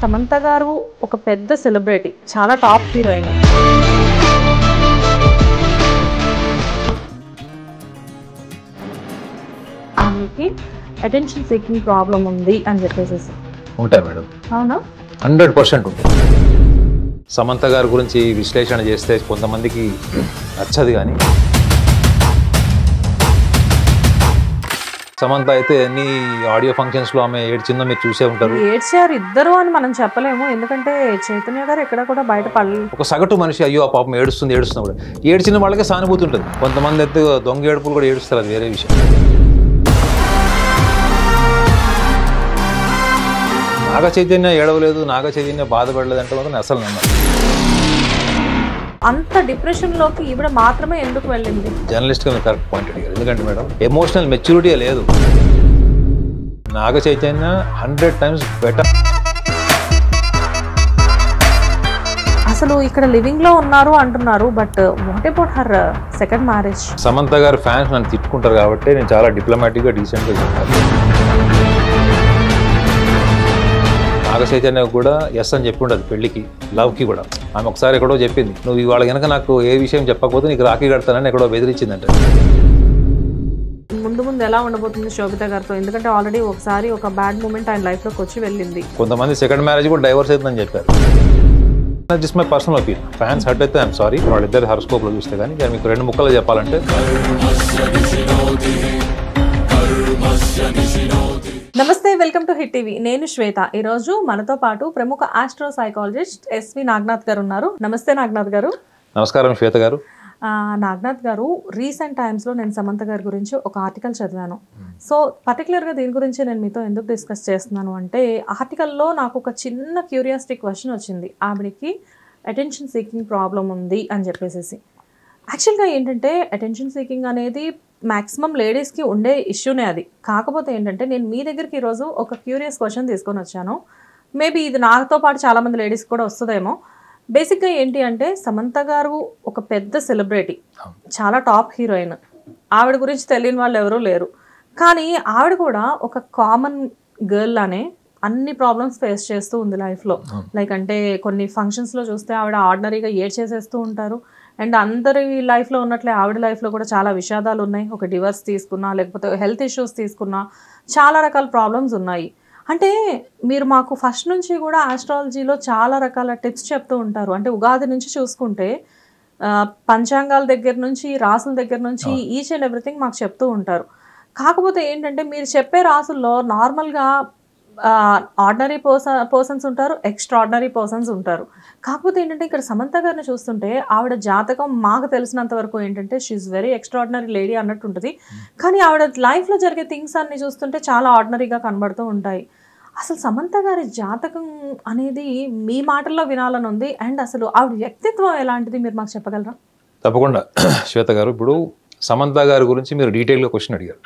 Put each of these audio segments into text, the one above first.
సమంత గారు ఒక పెద్ద సెలబ్రిటీ, చాలా టాప్ హీరోయిన్. ఆమెకి అటెన్షన్ సీకింగ్ ప్రాబ్లం ఉంది అని చెప్పేసి ఉంటాయి మేడం. అవునా? 100% ఉంటుంది. సమంత గారి గురించి విశ్లేషణ చేస్తే కొంతమందికి నచ్చదు, కానీ సమంత అయితే ఎన్ని ఆడియో ఫంక్షన్స్లో ఆమె ఏడ్చిందో మీరు చూసే ఉంటారు. ఏడ్చారు ఇద్దరు అని మనం చెప్పలేము, ఎందుకంటే చైతన్య గారు ఎక్కడ కూడా బయట పడలేదు. ఒక సగటు మనిషి అయ్యో ఆ పాపం ఏడుస్తుంది కూడా ఏడ్చిన వాళ్ళకే సానుభూతి ఉంటుంది. కొంతమంది అయితే దొంగ ఏడుపులు కూడా ఏడుస్తారు, అది వేరే విషయం. నాగ చైతన్య ఏడవలేదు, నాగ చైతన్య బాధపడలేదు అంటే మాత్రం అసలు నమ్మదు. అంత డిప్రెషన్లోకి ఈవిడ మాత్రమే ఎందుకు వెళ్ళింది? జర్నలిస్ట్గా మీరు కరెక్ట్ పాయింట్ అడిగారు. ఎందుకంటే మేడం ఎమోషనల్ మెచ్యూరిటీ లేదు. Naga Chaitanya 100 times better. అసలు ఇక్కడ లివింగ్ లో ఉన్నారు అంటున్నారు, but what about her second marriage? Samantha గారు ఫ్యాన్స్ నన్ను తిట్టుకుంటారు కాబట్టి నేను చాలా డిప్లొమాటిక్గా డీసెంట్గా చెప్తాను. నాగ చైతన్య కూడా ఎస్ అని చెప్పి ఉండదు పెళ్లికి, లవ్కి కూడా. ఆమె ఒకసారి ఎక్కడో చెప్పింది, నువ్వు ఇవాళ కనుక నాకు ఏ విషయం చెప్పకపోతే నీకు రాఖీ కడతానని ఎక్కడో బెదిరించిందంటే. ముందు ముందు ఎలా ఉండబోతుంది శోభిత గారితో? ఎందుకంటే ఆల్రెడీ ఒకసారి ఒక బ్యాడ్ మూమెంట్ ఆయన లైఫ్ లోకి వచ్చి వెళ్ళింది. కొంతమంది సెకండ్ మ్యారేజ్ కూడా డైవర్స్ అవుతుందని చెప్పారు. This my personal opinion. Fans hurt అయితే ఐఎమ్ సారీ, వాళ్ళిద్దరు హరోస్కోప్లో చూస్తే. కానీ మీకు 2 ముక్కలు చెప్పాలంటే, నమస్తే, వెల్కమ్ టు హిట్ టీవీ. నేను శ్వేత. ఈ రోజు మనతో పాటు ప్రముఖ ఆస్ట్రో సైకాలజిస్ట్ ఎస్వి నాగనాథ్ గారు ఉన్నారు. నమస్తే నాగనాథ్ గారు. నమస్కారం శ్వేత గారు. నాగనాథ్ గారు, రీసెంట్ టైమ్స్లో నేను సమంత గారి గురించి ఒక ఆర్టికల్ చదివాను. సో పర్టికులర్గా దీని గురించి నేను మీతో ఎందుకు డిస్కస్ చేస్తున్నాను అంటే, ఆర్టికల్లో నాకు ఒక చిన్న క్యూరియాసిటీ క్వశ్చన్ వచ్చింది. ఆవిడకి అటెన్షన్ సీకింగ్ ప్రాబ్లం ఉంది అని చెప్పేసి. యాక్చువల్గా ఏంటంటే అటెన్షన్ సీకింగ్ అనేది మ్యాక్సిమం లేడీస్కి ఉండే ఇష్యూనే అది. కాకపోతే ఏంటంటే నేను మీ దగ్గరికి ఈరోజు ఒక క్యూరియస్ క్వశ్చన్ తీసుకొని వచ్చాను. మేబీ ఇది నాతో పాటు చాలామంది లేడీస్కి కూడా వస్తుందేమో. బేసిక్గా ఏంటి అంటే, సమంత గారు ఒక పెద్ద సెలబ్రిటీ, చాలా టాప్ హీరోయిన్. ఆవిడ గురించి తెలియని వాళ్ళు ఎవరూ లేరు. కానీ ఆవిడ కూడా ఒక కామన్ గర్ల్ లానే అన్ని ప్రాబ్లమ్స్ ఫేస్ చేస్తూ ఉంది లైఫ్లో. లైక్ అంటే కొన్ని ఫంక్షన్స్లో చూస్తే ఆవిడ ఆర్డినరీగా ఏడ్చేసేస్తూ ఉంటారు. అండ్ అందరి లైఫ్లో ఉన్నట్లే ఆవిడ లైఫ్లో కూడా చాలా విషాదాలు ఉన్నాయి. ఒక డివర్స్ తీసుకున్నా, లేకపోతే హెల్త్ ఇష్యూస్ తీసుకున్నా, చాలా రకాల ప్రాబ్లమ్స్ ఉన్నాయి. అంటే మీరు మాకు ఫస్ట్ నుంచి కూడా ఆస్ట్రాలజీలో చాలా రకాల టిప్స్ చెప్తూ ఉంటారు. అంటే ఉగాది నుంచి చూసుకుంటే పంచాంగాల దగ్గర నుంచి, రాసుల దగ్గర నుంచి ఈచ్ అండ్ ఎవ్రీథింగ్ మాకు చెప్తూ ఉంటారు. కాకపోతే ఏంటంటే మీరు చెప్పే రాసుల్లో నార్మల్గా ఆర్డినరీ పర్సన్స్ ఉంటారు, ఎక్స్ట్రాడినరీ పర్సన్స్ ఉంటారు. కాకపోతే ఏంటంటే ఇక్కడ సమంత గారిని చూస్తుంటే ఆవిడ జాతకం మాకు తెలిసినంత వరకు ఏంటంటే షీఈ్ వెరీ ఎక్స్ట్రాడినరీ లేడీ అన్నట్టు ఉంటుంది. కానీ ఆవిడ లైఫ్లో జరిగే థింగ్స్ అన్ని చూస్తుంటే చాలా ఆర్డినరీగా కనబడుతూ ఉంటాయి. అసలు సమంత గారి జాతకం అనేది మీ మాటల్లో వినాలని ఉంది. అండ్ అసలు ఆవిడ వ్యక్తిత్వం ఎలాంటిది మీరు మాకు చెప్పగలరా? తప్పకుండా శ్వేత గారు. ఇప్పుడు సమంత గారి గురించి మీరు డీటెయిల్గా క్వశ్చన్ అడిగారు.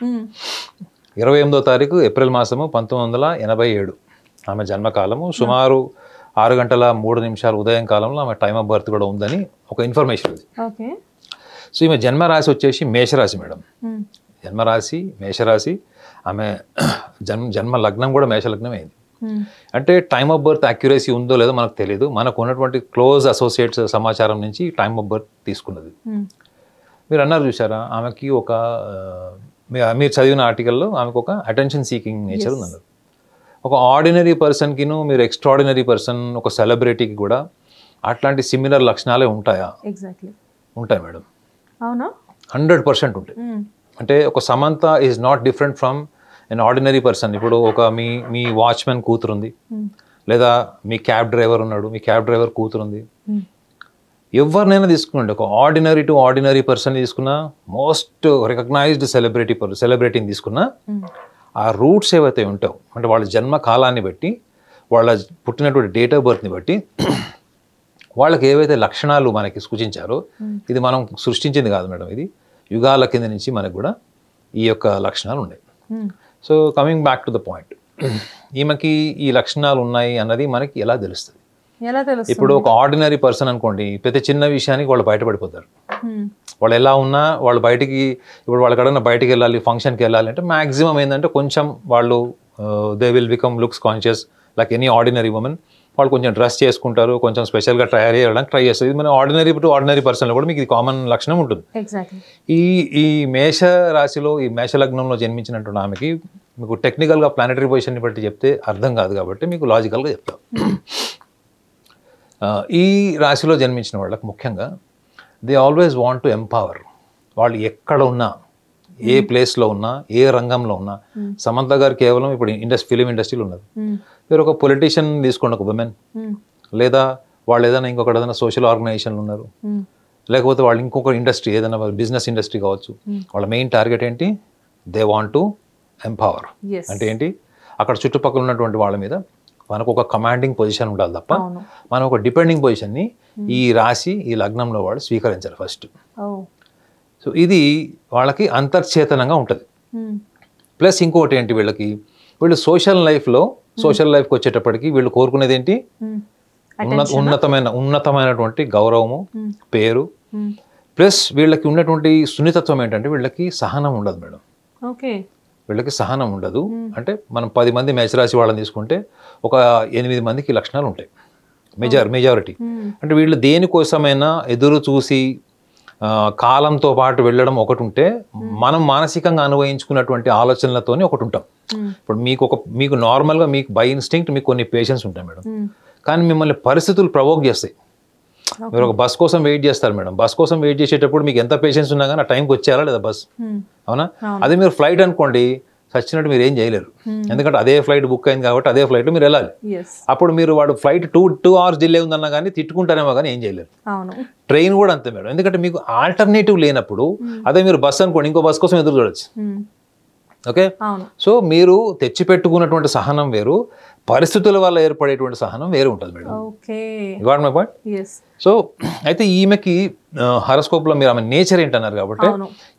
28వ తారీఖు ఏప్రిల్ మాసము 1987 ఆమె జన్మకాలము. సుమారు 6 గంటల 3 నిమిషాలు ఉదయం కాలంలో ఆమె టైమ్ ఆఫ్ బర్త్ కూడా ఉందని ఒక ఇన్ఫర్మేషన్ ఉంది. సో ఈమె జన్మరాశి వచ్చేసి మేషరాశి మేడం. జన్మరాశి మేషరాశి. ఆమె జన్మ లగ్నం కూడా మేషలగ్నం అయింది. అంటే టైమ్ ఆఫ్ బర్త్ అక్యురసీ ఉందో లేదో మనకు తెలియదు. మనకు ఉన్నటువంటి క్లోజ్ అసోసియేట్స్ సమాచారం నుంచి టైమ్ ఆఫ్ బర్త్ తీసుకున్నది. మీరు అన్నారు చూసారా, ఆమెకి ఒక మీరు చదివిన ఆర్టికల్లో ఆమెకు ఒక అటెన్షన్ సీకింగ్ నేచర్ ఉందన్నారు. ఒక ఆర్డినరీ పర్సన్కిను మీరు ఎక్స్ట్రాడినరీ పర్సన్, ఒక సెలబ్రిటీకి కూడా అట్లాంటి సిమిలర్ లక్షణాలే ఉంటాయా? ఎగ్జాక్ట్లీ ఉంటాయి మేడం. అవునా? 100% ఉంటాయి. అంటే ఒక Samantha is not different from an ordinary person. ఇప్పుడు ఒక మీ వాచ్మెన్ కూతురు ఉంది, లేదా మీ క్యాబ్ డ్రైవర్ ఉన్నాడు, మీ క్యాబ్ డ్రైవర్ కూతురు ఉంది. ఎవరినైనా తీసుకున్నాండి, ఒక ఆర్డినరీ టు ఆర్డినరీ పర్సన్ తీసుకున్నా, మోస్ట్ రికగ్నైజ్డ్ సెలబ్రిటీని తీసుకున్నా, ఆ రూట్స్ ఏవైతే ఉంటాయో, అంటే వాళ్ళ జన్మ కాలాన్ని బట్టి, వాళ్ళ పుట్టినటువంటి డేట్ ఆఫ్ బర్త్ని బట్టి వాళ్ళకి ఏవైతే లక్షణాలు మనకి సూచించారో, ఇది మనం సృష్టించింది కాదు మేడం, ఇది యుగాల కింద నుంచి మనకు కూడా ఈ యొక్క లక్షణాలు ఉన్నాయి. So coming back to the point, ఈమెకి ఈ లక్షణాలు ఉన్నాయి అన్నది మనకి ఎలా తెలుస్తుంది? ఇప్పుడు ఒక ఆర్డినరీ పర్సన్ అనుకోండి, ప్రతి చిన్న విషయానికి వాళ్ళు బయటపడిపోతారు. వాళ్ళు ఎలా ఉన్నా వాళ్ళు బయటికి, ఇప్పుడు వాళ్ళ కడన బయటికి వెళ్ళాలి, ఫంక్షన్కి వెళ్ళాలి అంటే మ్యాక్సిమం ఏంటంటే కొంచెం వాళ్ళు they will become looks conscious like any ordinary women. వాళ్ళు కొంచెం డ్రెస్ చేసుకుంటారు, కొంచెం స్పెషల్గా తయారు చేయడానికి ట్రై చేస్తారు. ఇది మన ఆర్డినరీ టు ఆర్డినరీ పర్సన్లో కూడా మీకు ఇది కామన్ లక్షణం ఉంటుంది. ఈ మేష రాశిలో ఈ మేష లగ్నంలో జన్మించినటువంటి ఆమెకి మీకు టెక్నికల్గా ప్లానటరీ పొజిషన్ని బట్టి చెప్తే అర్థం కాదు కాబట్టి మీకు లాజికల్గా చెప్తాం. ఈ రాశిలో జన్మించిన వాళ్ళకి ముఖ్యంగా they always want to empower. వాళ్ళు ఎక్కడ ఉన్నా, ఏ ప్లేస్లో ఉన్నా, ఏ రంగంలో ఉన్నా, సమంత గారు కేవలం ఇప్పుడు ఫిలిం ఇండస్ట్రీలో ఉన్నారు. మీరు ఒక పొలిటీషియన్ తీసుకోండి, ఒక ఉమెన్, లేదా వాళ్ళు ఏదైనా ఇంకొక ఏదైనా సోషల్ ఆర్గనైజేషన్లు ఉన్నారు, లేకపోతే వాళ్ళు ఇంకొక ఇండస్ట్రీ ఏదైనా బిజినెస్ ఇండస్ట్రీ కావచ్చు. వాళ్ళ మెయిన్ టార్గెట్ ఏంటి? They want to empower. అంటే ఏంటి? అక్కడ చుట్టుపక్కల ఉన్నటువంటి వాళ్ళ మీద మనకు ఒక కమాండింగ్ పొజిషన్ ఉండాలి తప్ప మనం ఒక డిపెండింగ్ పొజిషన్ని ఈ రాశి ఈ లగ్నంలో వాళ్ళు స్వీకరించారు ఫస్ట్. సో ఇది వాళ్ళకి అంతర్చేతనంగా ఉంటుంది. ప్లస్ ఇంకోటి ఏంటి, వీళ్ళు సోషల్ లైఫ్కి వచ్చేటప్పటికి వీళ్ళు కోరుకునేది ఏంటి? ఉన్నతమైనటువంటి గౌరవము, పేరు. ప్లస్ వీళ్ళకి ఉన్నటువంటి సున్నితత్వం ఏంటంటే వీళ్ళకి సహనం ఉండదు మేడం. వీళ్ళకి సహనం ఉండదు. అంటే మనం 10 మంది మేషరాశి వాళ్ళని తీసుకుంటే ఒక 8 మందికి లక్షణాలు ఉంటాయి, మెజారిటీ. అంటే వీళ్ళు దేనికోసమైనా ఎదురు చూసి కాలంతో పాటు వెళ్ళడం ఒకటి ఉంటే, మనం మానసికంగా అనుభవించుకున్నటువంటి ఆలోచనలతోనే ఒకటి ఉంటాం. ఇప్పుడు మీకు నార్మల్గా మీకు బై ఇన్స్టింక్ట్ మీకు కొన్ని పేషెన్స్ ఉంటాయి మేడం, కానీ మిమ్మల్ని పరిస్థితులు ప్రవోక్ చేస్తాయి. మీరు ఒక బస్ కోసం వెయిట్ చేస్తారు మేడం. బస్ కోసం వెయిట్ చేసేటప్పుడు మీకు ఎంత పేషెన్స్ ఉన్నా కానీ ఆ టైంకి వచ్చేయాలా లేదా బస్, అవునా? అదే మీరు ఫ్లైట్ అనుకోండి, చచ్చినట్టు మీరు ఏం చేయలేరు. ఎందుకంటే అదే ఫ్లైట్ బుక్ అయింది కాబట్టి అదే ఫ్లైట్లో మీరు వెళ్ళాలి. అప్పుడు మీరు వాడు ఫ్లైట్ 2 hours డిలే ఉందన్నా కానీ తిట్టుకుంటారేమో కానీ ఏం చేయలేరు. ట్రైన్ కూడా అంతే మేడం. ఎందుకంటే మీకు ఆల్టర్నేటివ్ లేనప్పుడు, అదే మీరు బస్ అనుకోండి, ఇంకో బస్ కోసం ఎదురు చూడొచ్చు. ఓకే, సో మీరు తెచ్చిపెట్టుకున్నటువంటి సహనం వేరు, పరిస్థితుల వల్ల ఏర్పడేటువంటి సహనం వేరే ఉంటుంది madam. Got my point? So అయితే ఈమెకి హారోస్కోప్లో మీరు ఆమె నేచర్ ఏంటన్నారు కాబట్టి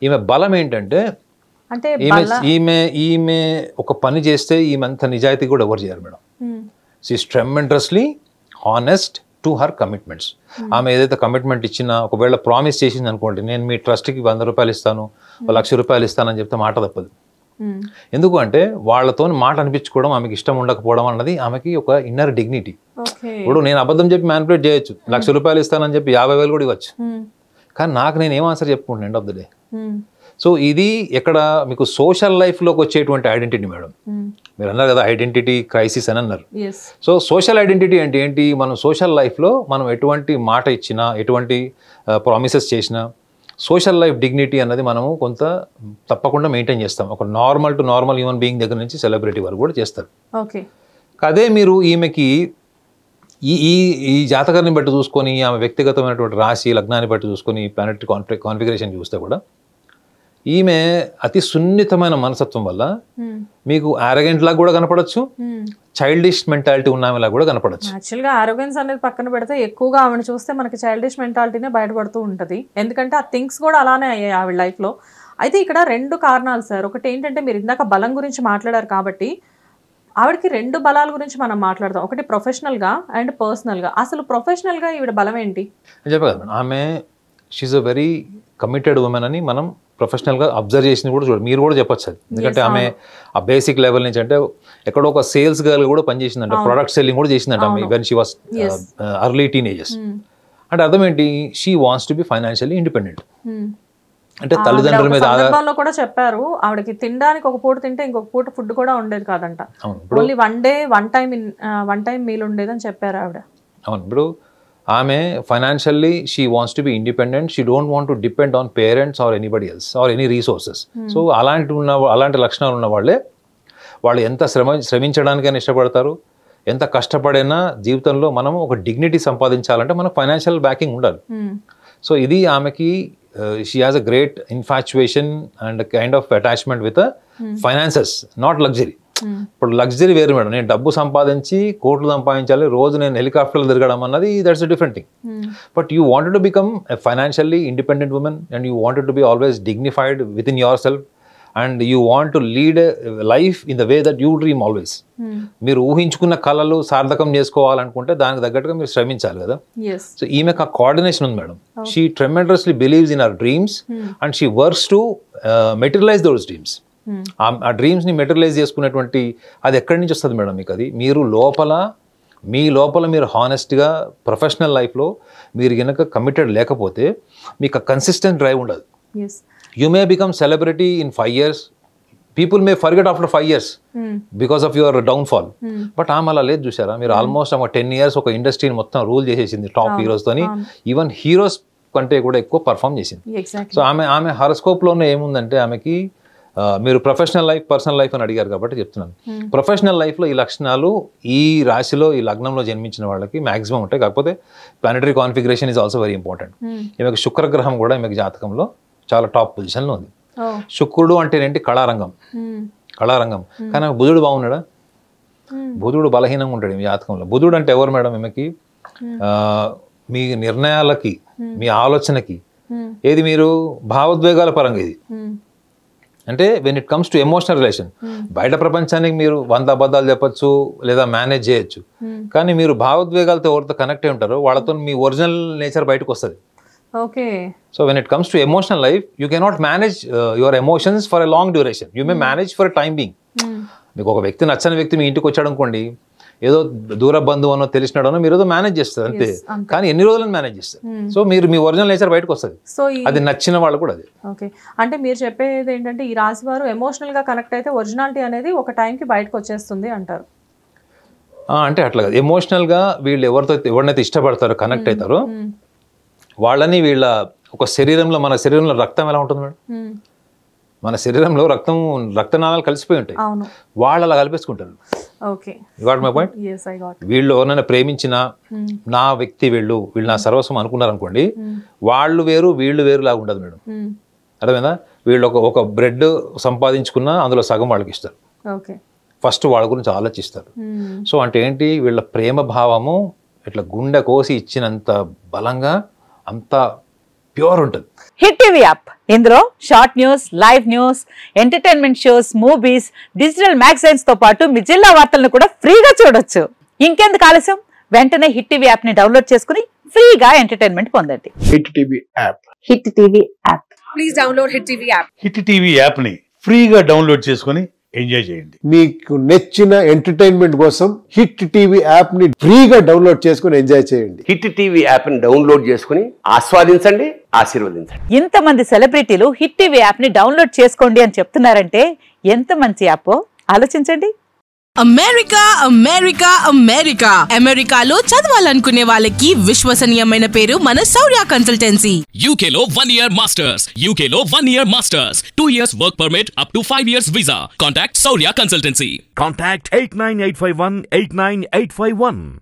ఈమె బలం ఏంటంటే, ఈమె ఒక పని చేస్తే ఈమె అంత నిజాయితీ కూడా ఎవరు చేయరు madam. She is tremendously honest to her commitments. ఆమె ఏదైతే కమిట్మెంట్ ఇచ్చినా, ఒకవేళ ప్రామిస్ చేసింది అనుకోండి, నేను మీ ట్రస్ట్కి 100 రూపాయలు ఇస్తాను, 1,00,000 రూపాయలు ఇస్తానని చెప్తే మాట తప్పదు. ఎందుకు అంటే వాళ్ళతో మాట అనిపించుకోవడం ఆమెకి ఇష్టం ఉండకపోవడం అన్నది ఆమెకి ఒక ఇన్నర్ డిగ్నిటీ. ఇప్పుడు నేను అబద్ధం చెప్పి మ్యానిపులేట్ చేయొచ్చు, 1,00,000 రూపాయలు ఇస్తానని చెప్పి 50,000 కూడా ఇవ్వచ్చు, కానీ నాకు నేను ఏం ఆన్సర్ చెప్పుకుంటాను end of the day. So ఇది ఎక్కడ మీకు సోషల్ లైఫ్లోకి వచ్చేటువంటి ఐడెంటిటీ మేడం. మీరు అన్నారు కదా ఐడెంటిటీ క్రైసిస్ అని అన్నారు. సో సోషల్ ఐడెంటిటీ అంటే ఏంటి? మనం సోషల్ లైఫ్లో మనం ఎటువంటి మాట ఇచ్చినా, ఎటువంటి ప్రామిసెస్ చేసినా, సోషల్ లైఫ్ డిగ్నిటీ అన్నది మనము కొంత తప్పకుండా మెయింటైన్ చేస్తాం. ఒక normal to normal human being దగ్గర నుంచి సెలబ్రిటీ వరకు కూడా చేస్తారు. అదే మీరు ఈమెకి ఈ జాతకాన్ని బట్టి చూసుకొని, ఆమె వ్యక్తిగతమైనటువంటి రాశి లగ్నాన్ని బట్టి చూసుకొని, ప్లానెటరీ కాన్ఫిగరేషన్ చూస్తే కూడా ఈమె అతి సున్నితమైన మనస్తత్వం వల్ల మీకు ఆరోగెంట్ లాగా కూడా కనపడచ్చు, చైల్డిష్ మెంటాలిటీ ఉన్నామెలా కూడా కనపడచ్చు. యాక్చువల్గా ఆరోగెన్స్ అనేది పక్కన పెడితే ఎక్కువగా ఆమెను చూస్తే మనకి చైల్డిష్ మెంటాలిటీనే బయటపడుతూ ఉంటుంది. ఎందుకంటే ఆ థింగ్స్ కూడా అలానే అయ్యాయి ఆవిడ లైఫ్లో. అయితే ఇక్కడ 2 కారణాలు సార్. ఒకటి ఏంటంటే మీరు ఇందాక బలం గురించి మాట్లాడారు కాబట్టి ఆవిడకి 2 బలాల గురించి మనం మాట్లాడదాం. ఒకటి ప్రొఫెషనల్గా అండ్ పర్సనల్గా. అసలు ప్రొఫెషనల్గా ఈవిడ బలం ఏంటి? చెప్పగలను. ఆమె she's a very committed woman అని మనం ప్రొఫెషనల్గా అబ్జర్వ్ చేసింది కూడా చూడండి, మీరు కూడా చెప్పచ్చు అది. ఎందుకంటే ఆమె ఆ బేసిక్ లెవెల్ నుంచి అంటే ఎక్కడో ఒక సేల్స్ గర్ల్ కూడా పనిచేసిందంట, ప్రొడక్ట్ సెల్లింగ్ కూడా చేసిందంట ఆమె when she was early teenagers. అంటే అర్థం ఏంటి? She wants to B financially independent. అంటే తల్లిదండ్రుల మీద ఆధారంగా కూడా చెప్పారు, ఆవిడకి తినడానికి ఒక పూట తింటే ఇంకొక పూట ఫుడ్ కూడా ఉండేది కాదంట. ఓన్లీ వన్ టైం మీల్ ఉండేదని చెప్పారు ఆవిడ. అవును, ఇప్పుడు ఆమె financially she wants to be independent. She don't want to depend on parents or anybody else or any resources. So అలాంటి లక్షణాలు ఉన్న వాళ్ళు ఎంత శ్రమించడానికైనా ఇష్టపడతారు. ఎంత కష్టపడైనా జీవితంలో మనం ఒక డిగ్నిటీ సంపాదించాలంటే మనకు ఫైనాన్షియల్ బ్యాకింగ్ ఉండాలి. సో ఇది ఆమెకి she has a great infatuation and kind of attachment with finances, not luxury. ఇప్పుడు లగ్జరీ వేరు మేడం. నేను డబ్బు సంపాదించి కోట్లు సంపాదించాలి, రోజు నేను హెలికాప్టర్లు తిరగడం అన్నది that's a different thing. But you wanted to become a financially independent women and you wanted to be always dignified with in your self and you want to lead life in the way that you dream always. మీరు ఊహించుకున్న కళలు సార్థకం చేసుకోవాలనుకుంటే దానికి తగ్గట్టుగా మీరు శ్రమించాలి కదా. So ఈమెకు ఆ కోఆర్డినేషన్ ఉంది madam. She tremendously believes in our dreams and she works to materialise those dreams. ఆ డ్రీమ్స్ని మెటీరియలైజ్ చేసుకునేటువంటి అది ఎక్కడి నుంచి వస్తుంది మేడం మీకు? అది మీరు లోపల మీ లోపల మీరు హానెస్ట్గా ప్రొఫెషనల్ లైఫ్లో మీరు కనుక కమిటెడ్ లేకపోతే మీకు కన్సిస్టెంట్ డ్రైవ్ ఉండదు. You may become celebrity in 5 years, people may forget after 5 years because of your downfall. But ఆమె అలా లేదు చూసారా మీరు, ఆల్మోస్ట్ ఆమె 10 years ఒక ఇండస్ట్రీని మొత్తం రూల్ చేసేసింది టాప్ హీరోస్తోని, ఈవెన్ హీరోస్ కంటే కూడా ఎక్కువ పర్ఫామ్ చేసింది. సో ఆమె హారోస్కోప్లోనే ఏముందంటే ఆమెకి మీరు ప్రొఫెషనల్ లైఫ్ పర్సనల్ లైఫ్ అని అడిగారు కాబట్టి చెప్తున్నాను. ప్రొఫెషనల్ లైఫ్లో ఈ లక్షణాలు ఈ రాశిలో ఈ లగ్నంలో జన్మించిన వాళ్ళకి మ్యాక్సిమం ఉంటాయి. కాకపోతే planetary configuration is also very important. ఈమెకి శుక్రగ్రహం కూడా ఈమెకి జాతకంలో చాలా టాప్ పొజిషన్లో ఉంది. శుక్రుడు అంటే ఏంటి, కళారంగం. కానీ బుధుడు బాగున్నాడా? బుధుడు బలహీనంగా ఉంటాడు ఈ జాతకంలో. బుధుడు అంటే ఎవరు మేడం? ఈమెకి మీ నిర్ణయాలకి మీ ఆలోచనకి ఏది మీరు భావోద్వేగాల పరంగా ఇది అంటే when it comes to emotional relation, బయట ప్రపంచానికి మీరు 100 అబద్ధాలు చెప్పచ్చు లేదా మేనేజ్ చేయొచ్చు, కానీ మీరు భావోద్వేగాలతో ఎవరితో కనెక్ట్ అయి ఉంటారో వాళ్ళతో మీ ఒరిజినల్ నేచర్ బయటకు వస్తుంది. So when it comes to emotional life you cannot manage your emotions for a long duration, you may manage for a time being. మీకు ఒక వ్యక్తి నచ్చని వ్యక్తి మీ ఇంటికి వచ్చాడు అనుకోండి, ఏదో దూర బంధువు అనో తెలిసినాడనో మీరు ఏదో మేనేజ్ చేస్తారు అంతే, కానీ ఎన్ని రోజులను మేనేజ్ చేస్తారు. సో మీరు మీ ఒరిజినల్ నేచర్ బయటకు వస్తుంది. సో అది నచ్చిన వాళ్ళు కూడా అది. ఓకే, అంటే మీరు చెప్పేది ఏంటంటే ఈ రాశి వారు ఎమోషనల్ గా కనెక్ట్ అయితే ఒరిజినాలిటీ అనేది ఒక టైంకి బయటకు వచ్చేస్తుంది అంటారు. అంటే అట్లా కాదు, ఎమోషనల్ గా వీళ్ళు ఎవరినైతే ఇష్టపడతారో కనెక్ట్ అవుతారో వాళ్ళని వీళ్ళ ఒక శరీరంలో, మన శరీరంలో రక్తం ఎలా ఉంటుంది మేడం, మన శరీరంలో రక్తనాళాలు కలిసిపోయి ఉంటాయి, వాళ్ళు అలా కలిపేసుకుంటారు. వీళ్ళు ఎవరైనా ప్రేమించిన నా వ్యక్తి వీళ్ళు నా సర్వస్వం అనుకున్నారు అనుకోండి, వాళ్ళు వేరు వీళ్ళు వేరు లాగా ఉండదు మేడం. అర్థమైందా? వీళ్ళు ఒక బ్రెడ్ సంపాదించుకున్నా అందులో సగం వాళ్ళకి ఇస్తారు, ఫస్ట్ వాళ్ళ గురించి ఆలోచిస్తారు. సో అంటే ఏంటి, వీళ్ళ ప్రేమ భావము ఇట్లా గుండె కోసి ఇచ్చినంత బలంగా అంత ప్యూర్ ఉంటుంది. హిట్ టీవీ యాప్, ఇందులో short news, live news, entertainment shows, movies, digital magazines తో పాటు మీ జిల్లా వార్తలను కూడా ఫ్రీగా చూడొచ్చు. ఇంకెందుకు ఆలస్యం, వెంటనే హిట్ టీవీ యాప్ ని డౌన్లోడ్ చేసుకుని ఫ్రీగా ఎంటర్టైన్మెంట్ పొందండి. Hit TV app, hit TV app, please download hit TV app. Hit TV app ని ఫ్రీగా డౌన్లోడ్ చేసుకుని ఎంజాయ్ చేయండి. మీకు నచ్చిన ఎంటర్టైన్మెంట్ కోసం హిట్ టీవీ యాప్ ని ఫ్రీగా డౌన్లోడ్ చేసుకుని ఎంజాయ్ చేయండి. హిట్ టీవీ యాప్ ని డౌన్లోడ్ చేసుకుని ఆస్వాదించండి, ఆశీర్వదించండి. ఇంతమంది సెలబ్రిటీలు హిట్ టీవీ యాప్ ని డౌన్లోడ్ చేసుకోండి అని చెప్తున్నారంటే ఎంత మంచి యాప్ ఆలోచించండి. అమెరికా అమెరికా అమెరికా అమెరికాలో చదవాలనుకునే వాళ్ళకి విశ్వసనీయమైన పేరు మన శౌర్య కన్సల్టెన్సీ. UK లో 1 year masters, UK లో 1 year masters, 2 years work permit up to 5 years visa. Contact Shaurya Consultancy. Contact 89851 89851.